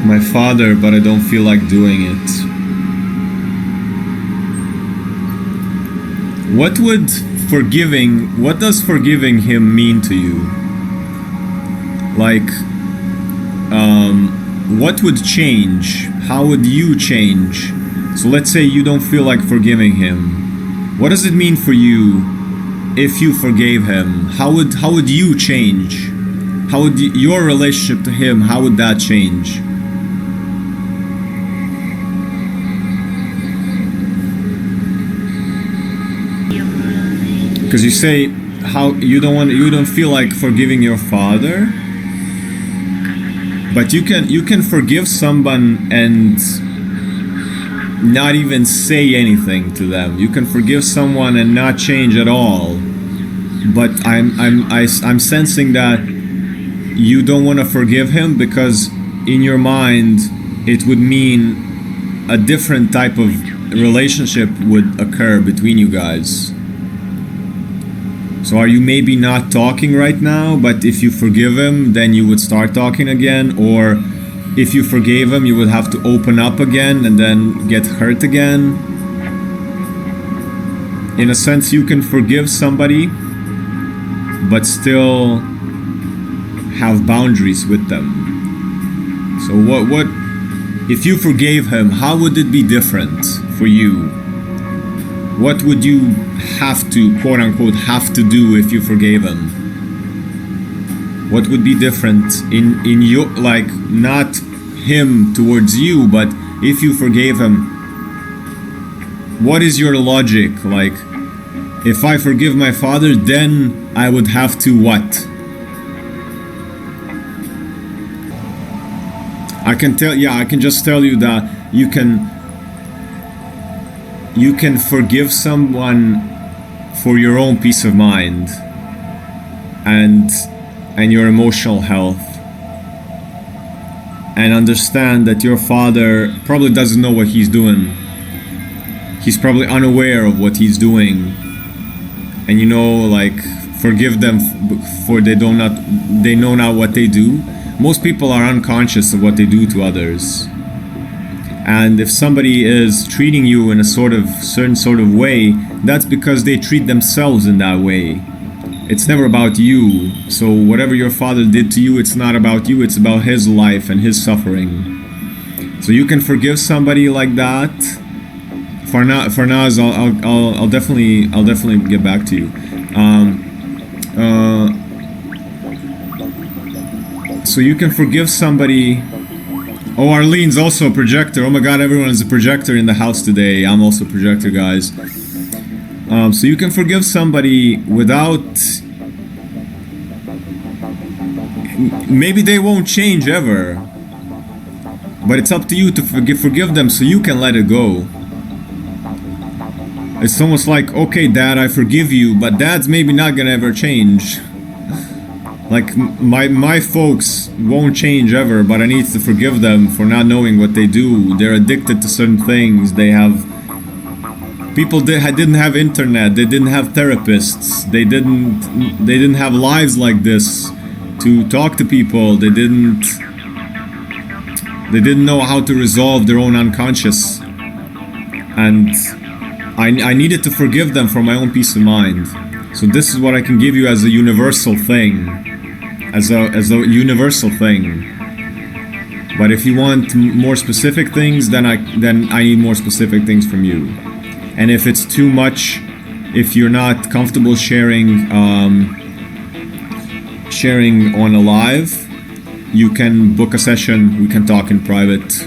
my father, but I don't feel like doing it. What does forgiving him mean to you? Like, what would change? How would you change? So let's say you don't feel like forgiving him. What does it mean for you if you forgave him? How would you change? How would your relationship to him, how would that change? Because you say how you don't feel like forgiving your father, but you can forgive someone and not even say anything to them. You can forgive someone and not change at all. But I'm sensing that you don't want to forgive him because in your mind it would mean a different type of relationship would occur between you guys. So are you maybe not talking right now, but if you forgive him, then you would start talking again? Or if you forgave him, you would have to open up again and then get hurt again? In a sense, you can forgive somebody, but still have boundaries with them. So what if you forgave him, how would it be different for you? What would you have to, quote unquote, have to do if you forgave him? What would be different in your, like, not him towards you, but if you forgave him, what is your logic? Like, if I forgive my father, then I would have to what? I can just tell you that you can forgive someone for your own peace of mind and your emotional health, and understand that your father probably doesn't know what he's doing. He's probably unaware of what he's doing, and like, forgive them for they know not what they do. Most people are unconscious of what they do to others. And if somebody is treating you in a certain sort of way, that's because they treat themselves in that way. It's never about you. So whatever your father did to you, it's not about you, it's about his life and his suffering. So you can forgive somebody like that. For now, I'll definitely get back to you. So you can forgive somebody. Oh, Arlene's also a projector. Oh my god, everyone is a projector in the house today. I'm also a projector, guys. So you can forgive somebody without... Maybe they won't change ever. But it's up to you to forgive them so you can let it go. It's almost like, okay, Dad, I forgive you, but Dad's maybe not gonna ever change. Like, my folks won't change ever, but I need to forgive them for not knowing what they do. They're addicted to certain things. They have... People didn't have internet. They didn't have therapists. They didn't have lives like this to talk to people. They didn't know how to resolve their own unconscious. And I needed to forgive them for my own peace of mind. So this is what I can give you as a universal thing. As a universal thing. But if you want more specific things, then I need more specific things from you. And if it's too much, if you're not comfortable sharing on a live, you can book a session. We can talk in private.